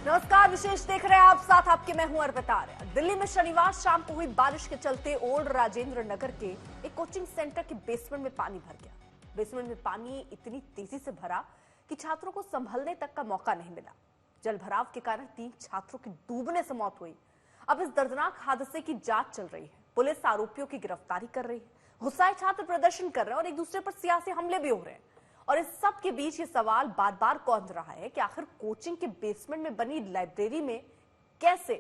नमस्कार, विशेष देख रहे हैं आप, साथ आपके मैं हूं अर्पिता आर्य। दिल्ली में शनिवार शाम को हुई बारिश के चलते ओल्ड राजेंद्र नगर के एक कोचिंग सेंटर के बेसमेंट में पानी भर गया। बेसमेंट में पानी इतनी तेजी से भरा कि छात्रों को संभलने तक का मौका नहीं मिला। जल भराव के कारण 3 छात्रों की डूबने से मौत हुई। अब इस दर्दनाक हादसे की जांच चल रही है। पुलिस आरोपियों की गिरफ्तारी कर रही है। गुस्साए छात्र प्रदर्शन कर रहे हैं और एक दूसरे पर सियासी हमले भी हो रहे हैं। और इस सब के बीच ये सवाल बार बार कौंध रहा है कि आखिर कोचिंग के बेसमेंट में बनी लाइब्रेरी में कैसे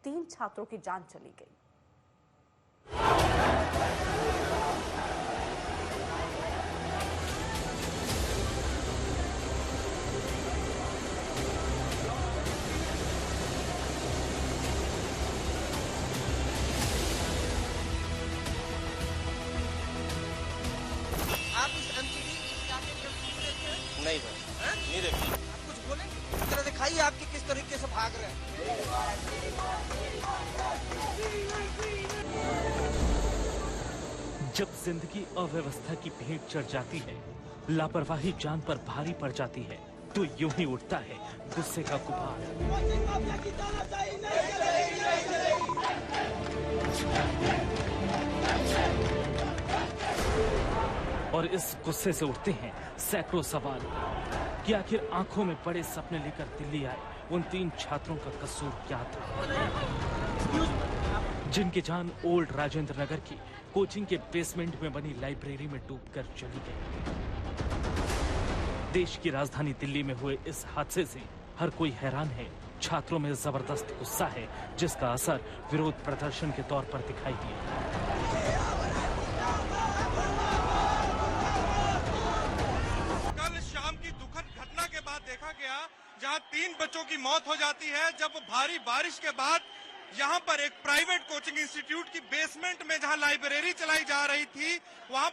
3 छात्रों की जान चली गई। नहीं भाई, नहीं देखा। आप कुछ बोले, जरा दिखाइए आपके किस तरीके से भाग रहे हैं। जब जिंदगी अव्यवस्था की भेंट चढ़ जाती है, लापरवाही जान पर भारी पड़ जाती है, तो यूं ही उठता है गुस्से का गुबार। और इस गुस्से से उठते हैं सैकड़ों सवाल कि आखिर आंखों में बड़े सपने लेकर दिल्ली आए उन 3 छात्रों का कसूर क्या था, जिनकी जान ओल्ड राजेंद्र नगर की कोचिंग के बेसमेंट में बनी लाइब्रेरी में डूबकर चली गई। देश की राजधानी दिल्ली में हुए इस हादसे से हर कोई हैरान है। छात्रों में जबरदस्त गुस्सा है, जिसका असर विरोध प्रदर्शन के तौर पर दिखाई दिया। देखा गया जहां 3 बच्चों की मौत हो जाती है जब भारी बारिश के बाद यहां पर एक प्राइवेट कोचिंग इंस्टीट्यूट की बेसमेंट में जहां लाइब्रेरी चलाई जा रही थी, वहां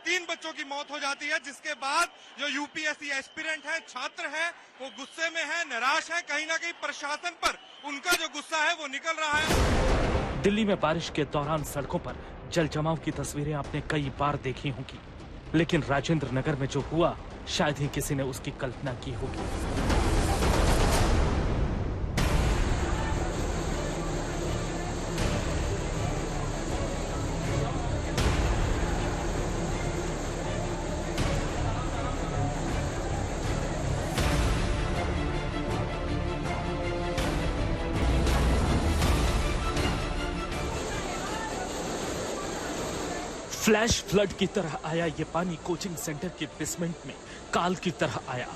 3 बच्चों की मौत हो जाती है। जिसके बाद जो यूपीएससी एस्पिरेंट है, छात्र है, वो गुस्से में है, निराश है। कहीं ना कहीं प्रशासन पर उनका जो गुस्सा है वो निकल रहा है। दिल्ली में बारिश के दौरान सड़कों पर जल जमाव की तस्वीरें आपने कई बार देखी होंगी, लेकिन राजेंद्र नगर में जो हुआ शायद ही किसी ने उसकी कल्पना की होगी। फ्लैश फ्लड की तरह आया ये पानी कोचिंग सेंटर के बेसमेंट में काल की तरह आया।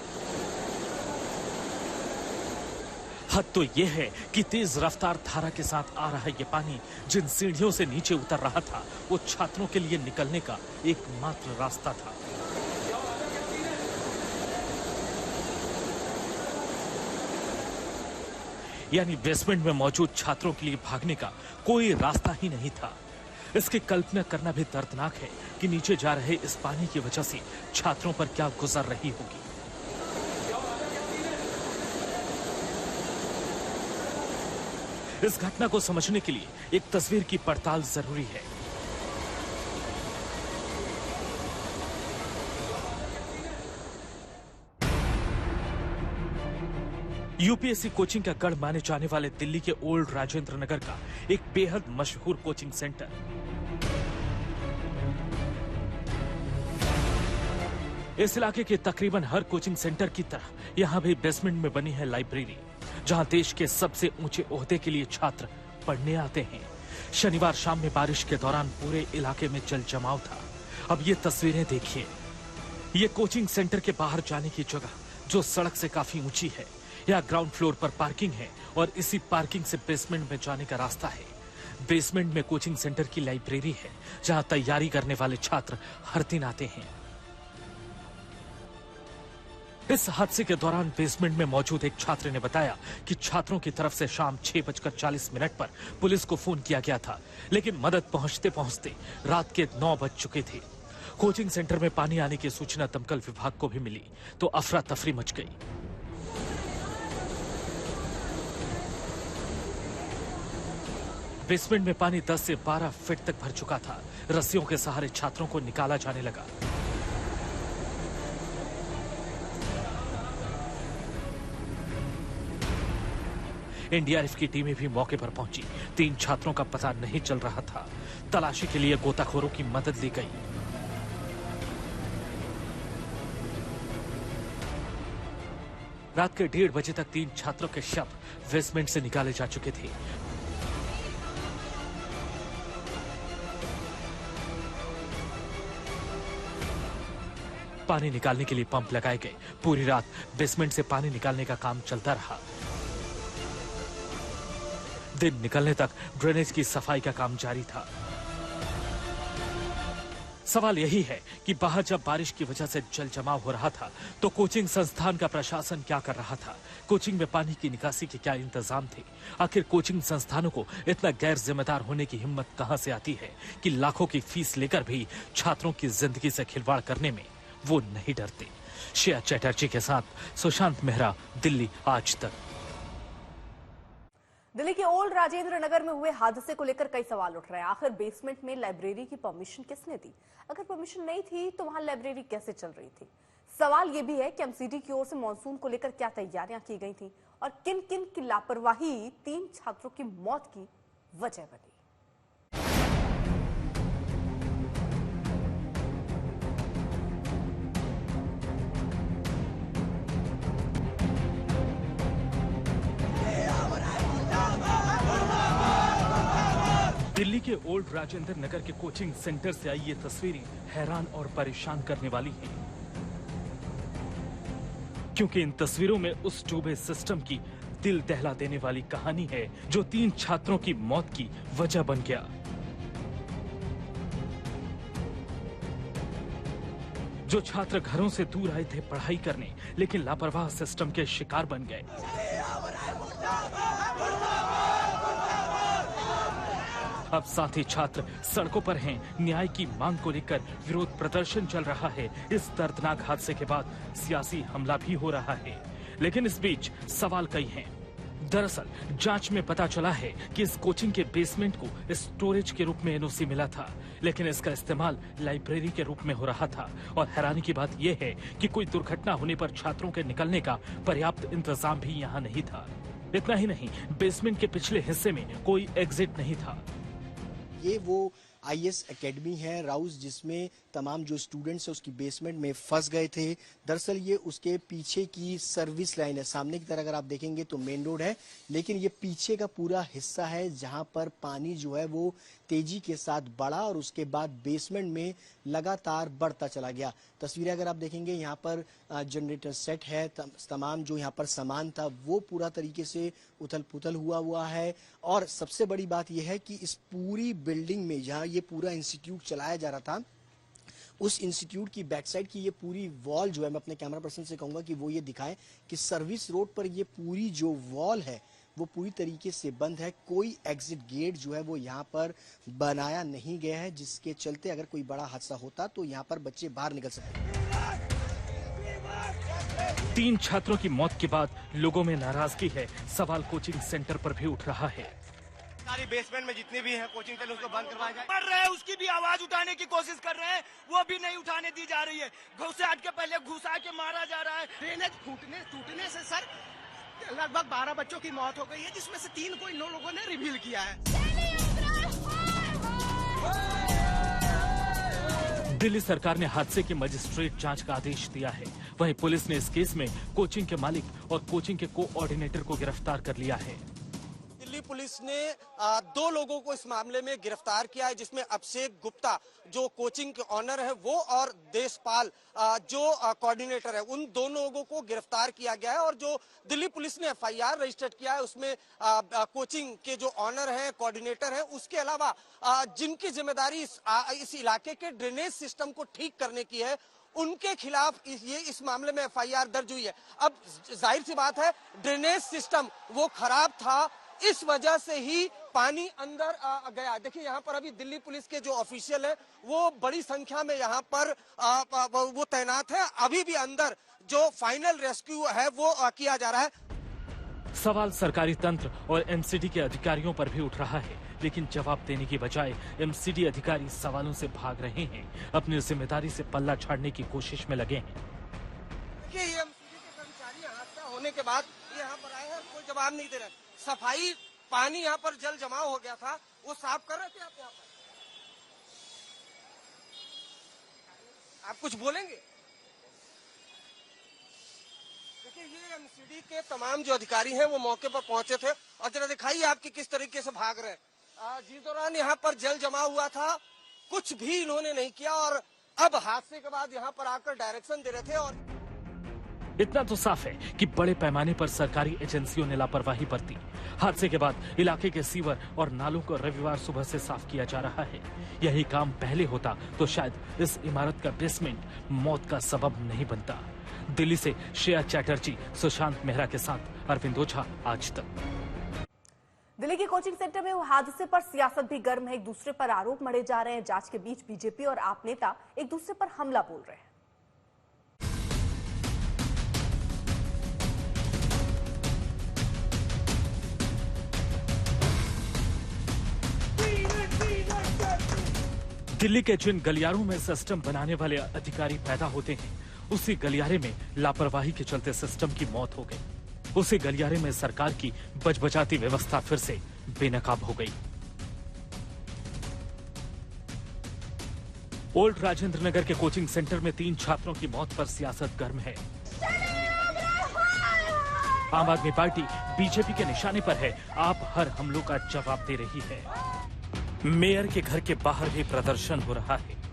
हद तो यह है कि तेज रफ्तार धारा के साथ आ रहा ये पानी जिन सीढ़ियों से नीचे उतर रहा था, वो छात्रों के लिए निकलने का एकमात्र रास्ता था। यानी बेसमेंट में मौजूद छात्रों के लिए भागने का कोई रास्ता ही नहीं था। इसकी कल्पना करना भी दर्दनाक है कि नीचे जा रहे इस पानी की वजह से छात्रों पर क्या गुजर रही होगी। इस घटना को समझने के लिए एक तस्वीर की पड़ताल जरूरी है। यूपीएससी कोचिंग का गढ़ माने जाने वाले दिल्ली के ओल्ड राजेंद्र नगर का एक बेहद मशहूर कोचिंग सेंटर। इस इलाके के तकरीबन हर कोचिंग सेंटर की तरह यहां भी बेसमेंट में बनी है लाइब्रेरी, जहां देश के सबसे ऊंचे ओहदे के लिए छात्र पढ़ने आते हैं। शनिवार शाम में बारिश के दौरान पूरे इलाके में जल जमाव था। अब ये तस्वीरें देखिए। ये कोचिंग सेंटर के बाहर जाने की जगह जो सड़क से काफी ऊंची है, यहाँ ग्राउंड फ्लोर पर पार्किंग है और इसी पार्किंग से बेसमेंट में जाने का रास्ता है। बेसमेंट में कोचिंग सेंटर की लाइब्रेरी है, जहां तैयारी करने वाले छात्र हर दिन आते हैं। इस हादसे के दौरान बेसमेंट में मौजूद एक छात्र ने बताया कि छात्रों की तरफ से शाम 6:40 पर पुलिस को फोन किया गया था, लेकिन मदद पहुंचते पहुंचते रात के 9 बज चुके थे। कोचिंग सेंटर में पानी आने की सूचना दमकल विभाग को भी मिली तो अफरा तफरी मच गई। बेसमेंट में पानी 10 से 12 फीट तक भर चुका था। रस्सियों के सहारे छात्रों को निकाला जाने लगा। एनडीआरएफ की टीमें भी मौके पर पहुंची। 3 छात्रों का पता नहीं चल रहा था। तलाशी के लिए गोताखोरों की मदद ली गई। रात के 1:30 बजे तक 3 छात्रों के शव बेसमेंट से निकाले जा चुके थे। पानी निकालने के लिए पंप लगाए गए। पूरी रात बेसमेंट से पानी निकालने का काम चलता रहा। दिन निकलने तक ड्रेनेज की सफाई का काम जारी था। सवाल यही है कि बाहर जब बारिश की वजह से जल जमाव हो रहा था तो कोचिंग संस्थान का प्रशासन क्या कर रहा था? कोचिंग में पानी की निकासी के क्या इंतजाम थे? आखिर कोचिंग संस्थानों को इतना गैर जिम्मेदार होने की हिम्मत कहां से आती है कि लाखों की फीस लेकर भी छात्रों की जिंदगी से खिलवाड़ करने में वो नहीं डरते? श्रेया चैटर्जी के साथ सुशांत मेहरा, दिल्ली आज तक। दिल्ली के ओल्ड राजेंद्र नगर में हुए हादसे को लेकर कई सवाल उठ रहे हैं। आखिर बेसमेंट में लाइब्रेरी की परमिशन किसने दी? अगर परमिशन नहीं थी तो वहां लाइब्रेरी कैसे चल रही थी? सवाल यह भी है कि एमसीडी की ओर से मानसून को लेकर क्या तैयारियां की गई थी और किन किन की लापरवाही 3 छात्रों की मौत की वजह बनी। दिल्ली के ओल्ड राजेंद्र नगर के कोचिंग सेंटर से आई ये तस्वीरें हैरान और परेशान करने वाली हैं, क्योंकि इन तस्वीरों में उस डूबे सिस्टम की दिल दहला देने वाली कहानी है जो 3 छात्रों की मौत की वजह बन गया। जो छात्र घरों से दूर आए थे पढ़ाई करने, लेकिन लापरवाह सिस्टम के शिकार बन गए। अब साथी छात्र सड़कों पर हैं। न्याय की मांग को लेकर विरोध प्रदर्शन चल रहा है। इस दर्दनाक हादसे के बाद सियासी हमला भी हो रहा है, लेकिन इस बीच सवाल कई हैं। दरअसल जांच में पता चला है कि इस कोचिंग के बेसमेंट को स्टोरेज के रूप में एनओसी मिला था, लेकिन इसका इस्तेमाल लाइब्रेरी के रूप में हो रहा था। और हैरानी की बात यह है कि कोई दुर्घटना होने पर छात्रों के निकलने का पर्याप्त इंतजाम भी यहाँ नहीं था। इतना ही नहीं, बेसमेंट के पिछले हिस्से में कोई एग्जिट नहीं था। ये वो आईएस एकेडमी है राउस, जिसमें तमाम जो स्टूडेंट्स है उसकी बेसमेंट में फंस गए थे। दरअसल ये उसके पीछे की सर्विस लाइन है। सामने की तरफ अगर आप देखेंगे तो मेन रोड है, लेकिन ये पीछे का पूरा हिस्सा है जहां पर पानी जो है वो तेजी के साथ बढ़ा और उसके बाद बेसमेंट में लगातार बढ़ता चला गया। तस्वीरें अगर आप देखेंगे यहाँ पर जनरेटर सेट है, तमाम जो यहाँ पर सामान था वो पूरा तरीके से उथल पुथल हुआ है। और सबसे बड़ी बात यह है कि इस पूरी बिल्डिंग में जहाँ ये पूरा इंस्टीट्यूट चलाया जा रहा था, उस इंस्टीट्यूट की बैक साइड की ये पूरी वॉल जो है, मैं अपने कैमरा पर्सन से कहूंगा कि वो ये दिखाएं कि सर्विस रोड पर ये पूरी जो वॉल है वो पूरी तरीके से बंद है। कोई एग्जिट गेट जो है वो यहाँ पर बनाया नहीं गया है, जिसके चलते अगर कोई बड़ा हादसा होता तो यहाँ पर बच्चे बाहर निकल सकते। 3 छात्रों की मौत के बाद लोगों में नाराजगी है। सवाल कोचिंग सेंटर पर भी उठ रहा है। सारी बेसमेंट में जितनी भी है कोचिंग चले उसको बंद करवाया जाए। पढ़ रहे हैं, उसकी भी आवाज उठाने की कोशिश कर रहे हैं, वो भी नहीं उठाने दी जा रही है। घुसाट के पहले घुसा के मारा जा रहा है। ड्रेनेज टूटने से सर लगभग 12 बच्चों की मौत हो गई है, जिसमें से 3 को इन लोगों ने रिवील किया है। दिल्ली सरकार ने हादसे की मजिस्ट्रेट जांच का आदेश दिया है। वहीं पुलिस ने इस केस में कोचिंग के मालिक और कोचिंग के कोऑर्डिनेटर को गिरफ्तार कर लिया है। दिल्ली पुलिस ने 2 लोगों को इस मामले में गिरफ्तार किया है, जिसमें अभिषेक गुप्ता जो कोचिंग के ऑनर है वो और देशपाल जो कोऑर्डिनेटर है, उन दोनों लोगों को गिरफ्तार किया गया है। और जो दिल्ली पुलिस ने एफआईआर रजिस्टर्ड किया है उसमें कोचिंग के जो ऑनर है, कोऑर्डिनेटर है, उसके अलावा जिनकी जिम्मेदारी इस इलाके के ड्रेनेज सिस्टम को ठीक करने की है, उनके खिलाफ इस मामले में एफआईआर दर्ज हुई है। अब जाहिर सी बात है, ड्रेनेज सिस्टम वो खराब था, इस वजह से ही पानी अंदर गया। देखिए यहाँ पर अभी दिल्ली पुलिस के जो ऑफिशियल है वो बड़ी संख्या में यहाँ पर वो तैनात है। अभी भी अंदर जो फाइनल रेस्क्यू है वो किया जा रहा है। सवाल सरकारी तंत्र और एमसीडी के अधिकारियों पर भी उठ रहा है, लेकिन जवाब देने की बजाय एमसीडी अधिकारी सवालों से भाग रहे हैं, अपनी जिम्मेदारी से पल्ला झाड़ने की कोशिश में लगे हैं। देखिए ये एमसीडी के कर्मचारी हादसा होने के बाद यहाँ यहाँ पर आए हैं, कोई जवाब नहीं दे रहे। सफाई पानी यहाँ पर जल जमाव हो गया था, वो साफ कर रहे थे आप यहाँ पर। आप कुछ बोलेंगे? देखिए, ये एमसीडी के तमाम जो अधिकारी हैं वो मौके पर पहुंचे थे और जरा दिखाइए आपकी किस तरीके से भाग रहे हैं। जिस दौरान यहाँ पर जल जमा हुआ था कुछ भी इन्होंने नहीं किया और अब हादसे के बाद यहाँ पर आकर डायरेक्शन दे रहे थे। और इतना तो साफ है कि बड़े पैमाने पर सरकारी एजेंसियों ने लापरवाही बरती। हादसे के बाद इलाके के सीवर और नालों को रविवार सुबह से साफ किया जा रहा है। यही काम पहले होता तो शायद इस इमारत का बेसमेंट मौत का सबब नहीं बनता। दिल्ली से श्रेया चैटर्जी, सुशांत मेहरा के साथ अरविंद ओझा, आज तक। दिल्ली के कोचिंग सेंटर में हुए हादसे पर सियासत भी गर्म है। एक दूसरे पर आरोप मढ़े जा रहे हैं। जांच के बीच बीजेपी और आप नेता एक दूसरे पर हमला बोल रहे हैं। दिल्ली के जिन गलियारों में सिस्टम बनाने वाले अधिकारी पैदा होते हैं, उसी गलियारे में लापरवाही के चलते सिस्टम की मौत हो गई। उसी गलियारे में सरकार की बजबजाती व्यवस्था फिर से बेनकाब हो गई। ओल्ड राजेंद्र नगर के कोचिंग सेंटर में 3 छात्रों की मौत पर सियासत गर्म है। आम आदमी पार्टी बीजेपी के निशाने पर है। आप हर हमलों का जवाब दे रही है। मेयर के घर के बाहर भी प्रदर्शन हो रहा है।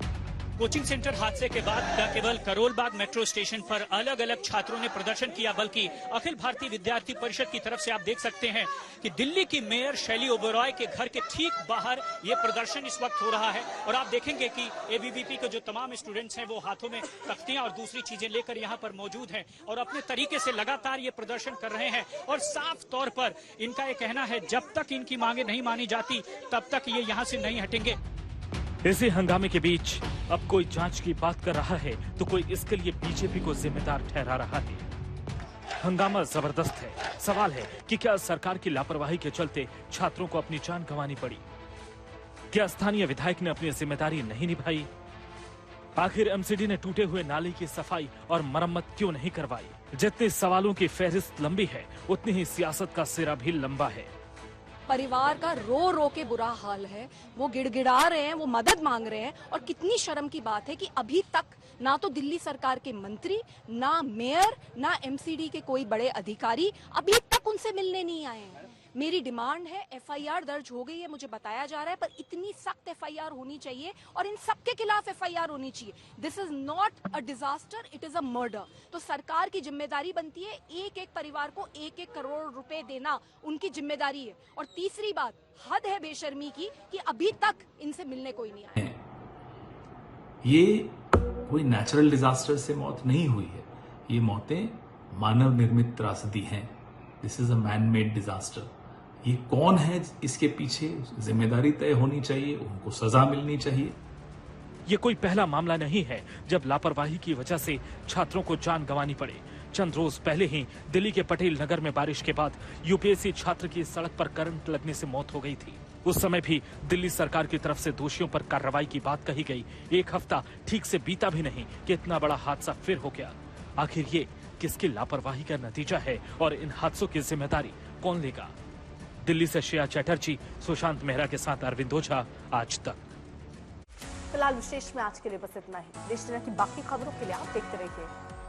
कोचिंग सेंटर हादसे के बाद न केवल करोल बाग मेट्रो स्टेशन पर अलग अलग छात्रों ने प्रदर्शन किया, बल्कि अखिल भारतीय विद्यार्थी परिषद की तरफ से आप देख सकते हैं कि दिल्ली की मेयर शैली ओबेरॉय के घर के ठीक बाहर ये प्रदर्शन इस वक्त हो रहा है। और आप देखेंगे कि एबीवीपी के जो तमाम स्टूडेंट्स हैं वो हाथों में तख्तियां और दूसरी चीजें लेकर यहाँ पर मौजूद हैं और अपने तरीके से लगातार ये प्रदर्शन कर रहे हैं। और साफ तौर पर इनका ये कहना है, जब तक इनकी मांगे नहीं मानी जाती तब तक ये यहाँ से नहीं हटेंगे। इसी हंगामे के बीच अब कोई जांच की बात कर रहा है तो कोई इसके लिए बीजेपी को जिम्मेदार ठहरा रहा है। हंगामा जबरदस्त है। सवाल है कि क्या सरकार की लापरवाही के चलते छात्रों को अपनी जान गंवानी पड़ी? क्या स्थानीय विधायक ने अपनी जिम्मेदारी नहीं निभाई? आखिर एमसीडी ने टूटे हुए नाले की सफाई और मरम्मत क्यों नहीं करवाई? जितने सवालों की फहरिस्त लंबी है, उतनी ही सियासत का सिरा भी लंबा है। परिवार का रो रो के बुरा हाल है। वो गिड़गिड़ा रहे हैं, वो मदद मांग रहे हैं। और कितनी शर्म की बात है कि अभी तक ना तो दिल्ली सरकार के मंत्री, ना मेयर, ना एमसीडी के कोई बड़े अधिकारी अभी तक उनसे मिलने नहीं आए हैं। मेरी डिमांड है, एफआईआर दर्ज हो गई है, मुझे बताया जा रहा है, पर इतनी सख्त एफआईआर होनी चाहिए और इन सबके खिलाफ एफआईआर होनी चाहिए। This is not a disaster, it is a murder. तो सरकार की जिम्मेदारी बनती है एक एक परिवार को 1-1 करोड़ रुपए देना, उनकी जिम्मेदारी है। और तीसरी बात, हद है बेशर्मी की कि अभी तक इनसे मिलने कोई नहीं आया। ये कोई नेचुरल डिजास्टर से मौत नहीं हुई है, ये मौतें मानव निर्मित त्रासदी हैं। This is a man made disaster. ये कौन है इसके पीछे, जिम्मेदारी तय होनी चाहिए, उनको सजा मिलनी चाहिए। ये कोई पहला मामला नहीं है जब लापरवाही की वजह से छात्रों को जान गंवानी पड़े। चंद रोज पहले ही दिल्ली के पटेल नगर में बारिश के बाद यूपीएससी छात्र की सड़क पर करंट लगने से मौत हो गई थी। उस समय भी दिल्ली सरकार की तरफ से दोषियों पर कार्रवाई की बात कही गई। 1 हफ्ता ठीक से बीता भी नहीं कि इतना बड़ा हादसा फिर हो गया। आखिर ये किसकी लापरवाही का नतीजा है और इन हादसों की जिम्मेदारी कौन लेगा? दिल्ली से श्रेया चैटर्जी, सुशांत मेहरा के साथ अरविंद ओझा, आज तक। फिलहाल विशेष में आज के लिए बस इतना ही। देश दुनिया की बाकी खबरों के लिए आप देखते रहिए